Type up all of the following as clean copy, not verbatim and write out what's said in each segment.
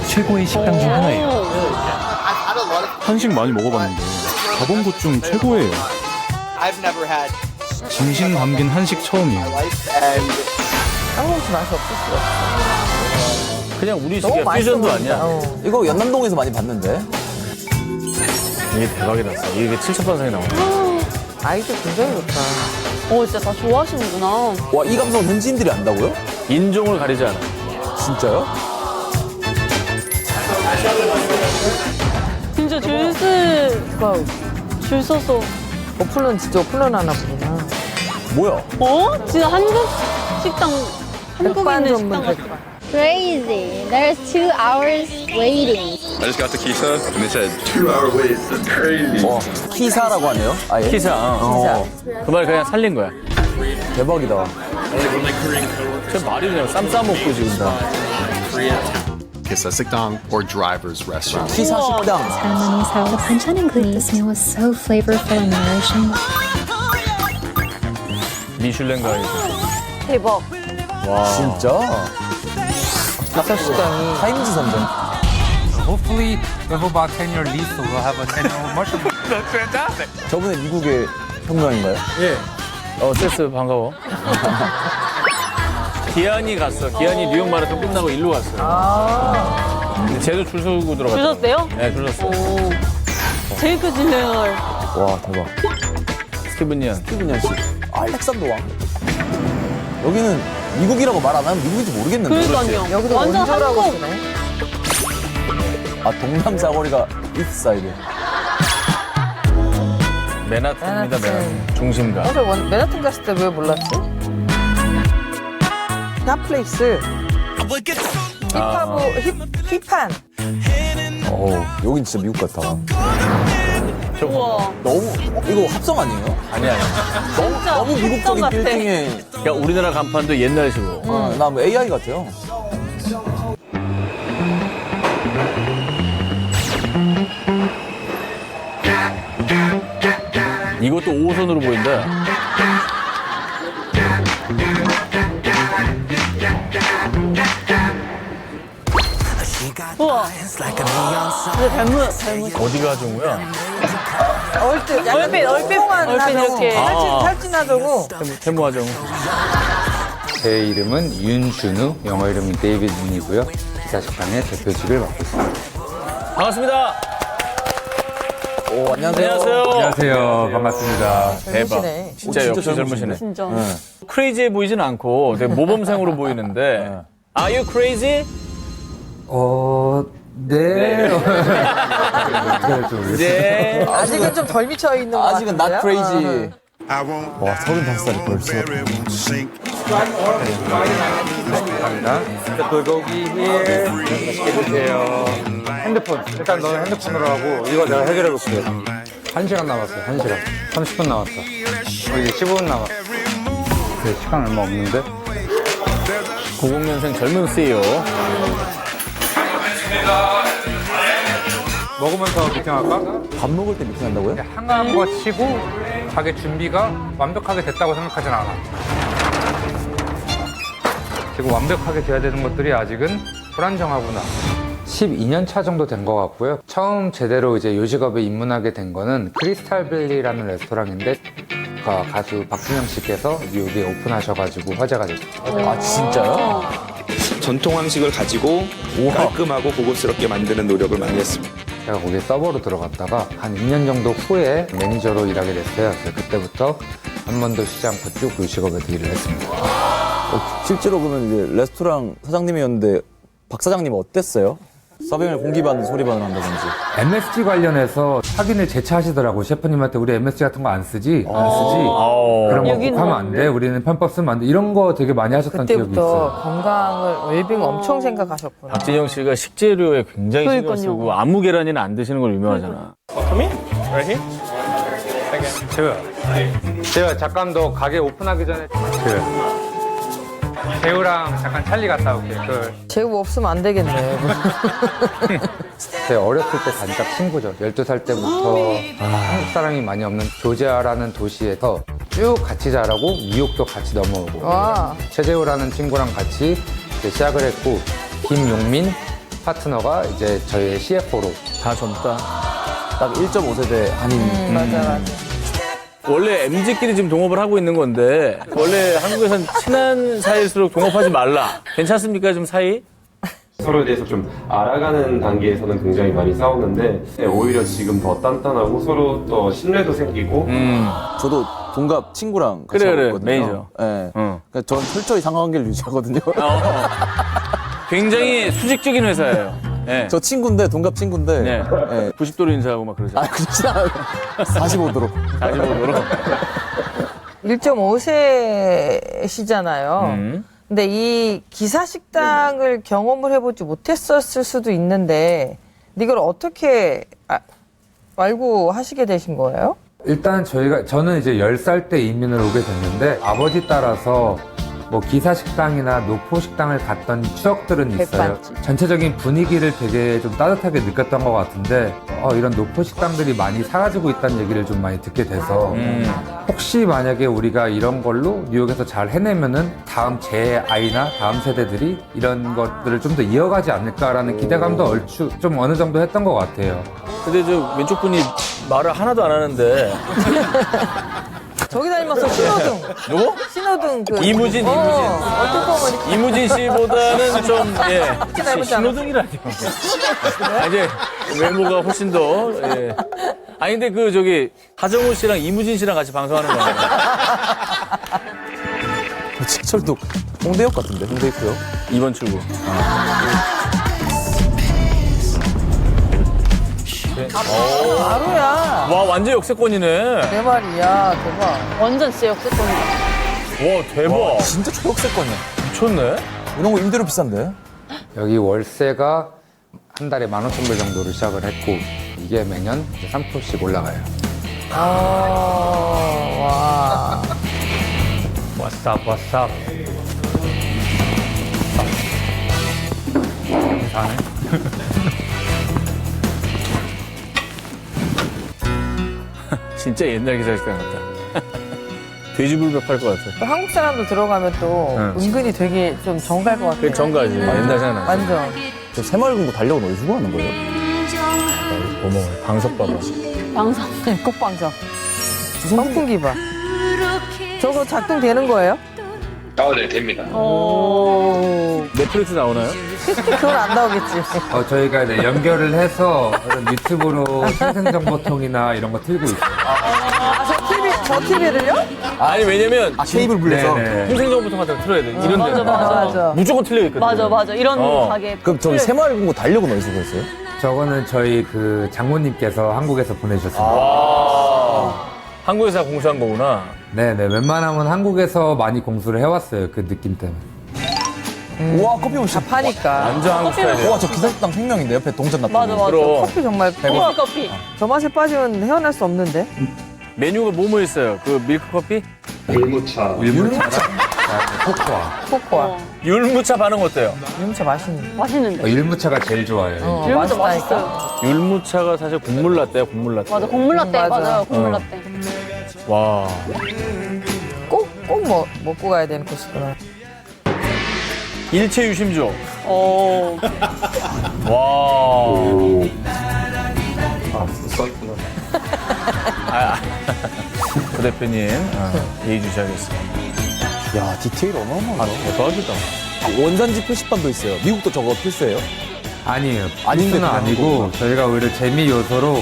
최고의 식당 중 하나예요. 한식 많이 먹어봤는데 가본 곳 중 최고예요. 진심 담긴 한식 처음이에요. 한국식 맛이 없을 수가 없어. 그냥 너무 우리식이야. 맛있어 퓨전도 보인다. 아니야. 이거 연남동에서 많이 봤는데. 이게 대박이 났어. 이게 7,000반상이 나와. 아이들 굉장히 좋다. 진짜 다 좋아하시는구나. 와, 이 감성 현지인들이 안다고요? 인종을 가리지 않아. 진짜요? 진짜 줄 서서. 오픈런 진짜 오픈런 하나 보구나. 뭐야? 진짜 한국 식당, 한국에 백반 있는 전문 식당 같아. 백반. Crazy. There's 2 hours waiting. I just got the Kisa, and they said 2-hour wait. That's crazy. 와, 키사라고 하네요. 아예. 키사. 그 말 그냥 살린 거야. 대박이다. 저 말이 그냥 쌈 싸먹고 지금 다. Kisa Sikdang or driver's restaurant. 키사 식당. Ceremony, so the banchan included. This meal was so flavorful and nourishing. 미슐랭 가이드. 대박. 와. 진짜? 기사 식당이. 타임즈 선전. Hopefully, we have about 10-year lease, so we'll have a 10-year mushroom. That's fantastic. 저분은 미국의 혁명인가요? 예. 세스 반가워. 기한이 갔어. 기한이 뉴욕 마라톤 끝나고 일로 왔어요. 근데 쟤도 줄 서고 들어갔어. 줄 섰대요? 네, 줄 섰어. 제일 큰 진행을. 와, 대박. 스티븐 연. 스티븐 씨. 알렉산더 왕. 여기는 미국이라고 말 안 하면 미국인지 모르겠는데. 그러니까요. 여기도 완전 원조라고 한국. 쓰네. 아, 동남 사거리가 이스트사이드. 맨하튼입니다, 맨하튼. 중심가. 맞아, 맨하튼 갔을 때 왜 몰랐지? 핫플레이스. 힙한. 여긴 진짜 미국 같아. 우와. 너무, 이거 합성 아니에요? 아니야. 너무 미국적인 같아. 빌딩에. 그러니까 우리나라 간판도 옛날식으로. 나 뭐 AI 같아요. 이것도 5호선으로 보인다. 우와. 근데 닮은. 어디가 정우야? 얼핏 이렇게. 탈진하자고. 태무하정. 제 이름은 윤준우, 영어 이름은 데이비드 윤이고요. 기사식당의 대표직을 맡고 있습니다. 반갑습니다. 오, 안녕하세요. 안녕하세요. 안녕하세요. 반갑습니다. 대박. 젊으시네. 진짜 진짜 역시 젊으시네. 젊으시네. 진짜. 크레이지해 보이진 않고 되게 모범생으로 보이는데 Are you crazy? 네. 어떻게 할지 모르겠어요. 네. 아직은 좀 덜 미쳐 있는 것 같아요. 아직은 not crazy. 와, 35살이 벌써. 감사합니다. 불고기 here. 맛있게 드세요. 핸드폰. 일단 너는 핸드폰으로 하고 이거 내가 해결해 볼게. 1시간 남았어요. 1시간. 30분 남았어. 이제 15분 남았어. 그 시간 얼마 없는데? 90년생 젊은 CEO. 먹으면서 미팅할까? 밥 먹을 때 미팅한다고요? 한가한 거 치고 가게 준비가 완벽하게 됐다고 생각하진 않아. 지금 완벽하게 돼야 되는 것들이 아직은 불안정하구나. 12년 차 정도 된 것 같고요. 처음 제대로 이제 요식업에 입문하게 된 거는 크리스탈밸리라는 레스토랑인데 가수 박준영 씨께서 뉴욕에 오픈하셔가지고 화제가 됐어요. 아, 진짜요? 전통 황식을 가지고 깔끔하고 고급스럽게 만드는 노력을 많이 했습니다. 제가 거기에 서버로 들어갔다가 한 2년 정도 후에 매니저로 일하게 됐어요. 그래서 그때부터 한 번도 쉬지 않고 쭉 요식업에서 일을 했습니다. 실제로 그러면 이제 레스토랑 사장님이었는데 박 사장님 어땠어요? 서빙을 공기반 소리반을 한다든지. MSG 관련해서 확인을 재차하시더라고요. 셰프님한테 우리 MSG 같은 거 안 쓰지? 안 쓰지? 그런 거 여기는 하면 안 돼? 우리는 편법 쓰면 안 돼? 이런 거 되게 많이 하셨던 기억이 있어요. 그때부터 건강을, 웰빙 엄청 생각하셨구나. 박진영 씨가 식재료에 굉장히 신경 그러니까요. 쓰고 아무 계란이나 안 드시는 걸 유명하잖아. 제가 잠깐 더 가게 오픈하기 전에 재우랑 잠깐 찰리 갔다 올게요. 재우 없으면 안 되겠네. 제 어렸을 때 단짝 친구죠. 12살 때부터 한국 사람이 많이 없는 조지아라는 도시에서 쭉 같이 자라고 뉴욕도 같이 넘어오고 와. 최재우라는 친구랑 같이 이제 시작을 했고 김용민 파트너가 이제 저희의 CFO로. 다 젊다. 딱 1.5세대 한인. 맞아. 원래 MZ끼리 지금 동업을 하고 있는 건데 원래 한국에선 친한 사이일수록 동업하지 말라. 괜찮습니까, 좀 사이? 서로에 대해서 좀 알아가는 단계에서는 굉장히 많이 싸우는데 오히려 지금 더 단단하고 서로 더 신뢰도 생기고 저도 동갑 친구랑 같이 그래, 하고 있거든요. 매니저. 네. 응. 그러니까 전 철저히 상관관계를 유지하거든요. 굉장히 수직적인 회사예요. 네. 저 친구인데, 동갑 친구인데. 네. 네. 90도로 인사하고 막 그러잖아요. 그렇지 않아요. 45도로. 45도로. 1.5세시잖아요. 근데 이 기사식당을 경험을 해보지 못했었을 수도 있는데 이걸 어떻게 알고 하시게 되신 거예요? 일단 저는 이제 10살 때 이민을 오게 됐는데 아버지 따라서 뭐 기사식당이나 노포식당을 갔던 추억들은 있어요. 백반집. 전체적인 분위기를 되게 좀 따뜻하게 느꼈던 것 같은데 이런 노포식당들이 많이 사라지고 있다는 얘기를 좀 많이 듣게 돼서 혹시 만약에 우리가 이런 걸로 뉴욕에서 잘 해내면은 다음 제 아이나 다음 세대들이 이런 것들을 좀 더 이어가지 않을까라는 기대감도 얼추 좀 어느 정도 했던 것 같아요. 근데 저 왼쪽 분이 말을 하나도 안 하는데. 저기 닮았어, 신호등. 누구? 신호등 그. 이무진. 어떻게 보면 이렇게. 이무진 씨보다는 좀, 예. 닮았잖아. 신호등이라니요. 아니, 외모가 훨씬 더, 예. 아니, 근데 그, 하정우 씨랑 이무진 씨랑 같이 방송하는 거 아니에요? 지철도 홍대역 같은데, 홍대역요? 2번 출구. 바로야. 와, 완전 역세권이네. 내 말이야, 대박. 완전 진짜 역세권이다. 와, 대박. 진짜 초록색권이야. 미쳤네. 이런 거 임대료 비싼데? 여기 월세가 한 달에 15,000불 정도로 시작을 했고 이게 매년 이제 3%씩 올라가요. 와. What's up, what's up? 사네. 진짜 옛날 기사식당 같다. 돼지불백 팔 것 같아. 또 한국 사람도 들어가면 또 은근히 되게 좀 정갈 것 같아요. 그 정가지. 옛날 생각나. 완전. 저 새마을금고 달력은 어디 주고 하는 거예요? 어머, 방석 봐봐. 방송. 국방석. 선풍기 봐. 저거 작동되는 거예요? 네, 됩니다. 넷플릭스 나오나요? 그건 안 나오겠지. 저희가 이제 연결을 해서 이런 유튜브로 생생정보통이나 이런 거 틀고 있어요. 저 TV를요? 아니, 왜냐면. 케이블 불려서? 네네. 생생정보통 같은 거 틀어야 돼. 이런 데. 맞아. 무조건 틀려있거든. 맞아. 이런 가게. 그럼 저기 새마을금고 달력은 어디서 구했어요? 저거는 저희 그 장모님께서 한국에서 보내주셨습니다. 한국에서 공수한 거구나. 네네, 웬만하면 한국에서 많이 공수를 해왔어요. 그 느낌 때문에. 우와, 커피 머신. 파니까. 완전 한국 스타일이야. 우와, 저 기사식당 생명인데 옆에 동전 놨던 거. 그럼. 커피 정말 커피. 저 맛에 빠지면 헤어날 수 없는데. 메뉴가 뭐 있어요? 그 밀크 커피? 율무차. 코코아. 율무차 반응 어때요? 진짜 맛있는. 맛있는데. 율무차가 제일 좋아요. 이러면서 맛있다니까. 맛있어요. 율무차가 사실 국물 라떼야, 국물 라떼. 맞아, 국물 라떼. 맞아. 맞아요, 국물 라떼. 와. 꼭 먹고 가야 되는 곳이구나. 일체 유심조. 와. 썼구나. 그 대표님, 예의주시하겠습니다. 야, 디테일 어마어마하다. 대박이다. 원산지 표시판도 있어요. 미국도 저거 필수예요? 아니에요. 아닌데 필수는 그냥 아니고 거구나. 저희가 오히려 재미 요소로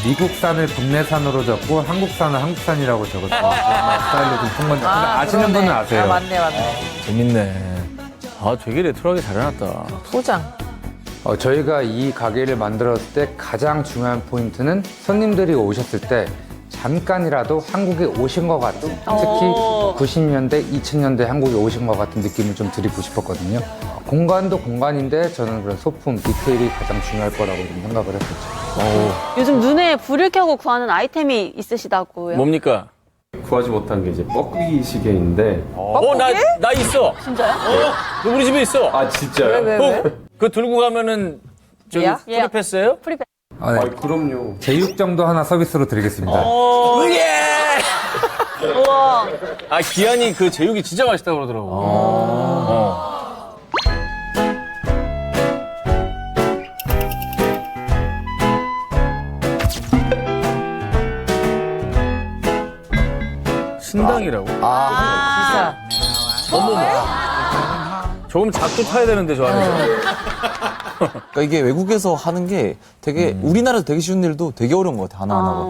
미국산을 국내산으로 적고 한국산은 한국산이라고 적었어요. 스타일로 좀 푼 건데 아시는 분은 아세요. 아, 맞네. 재밌네. 아, 되게 레트로하게 잘 해놨다. 포장. 저희가 이 가게를 만들었을 때 가장 중요한 포인트는 손님들이 오셨을 때 잠깐이라도 한국에 오신 것 같은, 특히 90년대, 2000년대 한국에 오신 것 같은 느낌을 좀 드리고 싶었거든요. 공간도 공간인데 저는 그런 소품, 디테일이 가장 중요할 거라고 좀 생각을 했었죠. 요즘 눈에 불을 켜고 구하는 아이템이 있으시다고요? 뭡니까? 구하지 못한 게 이제 뻐꾸기 시계인데. 나 있어. 진짜요? 우리 집에 있어. 아, 진짜요? 왜? 그거 들고 가면은 저기 얘야? 프리패스예요? 프리패스. 아, 네. 그럼요. 제육 정도 하나 서비스로 드리겠습니다. 예! 우와. 아, 기한이 그 제육이 진짜 맛있다고 그러더라고. 신당이라고? 기사. 조금 작게 타야 되는데 저 안에서. 그러니까 이게 외국에서 하는 게 되게 우리나라에서 되게 쉬운 일도 되게 어려운 것 같아 하나하나가.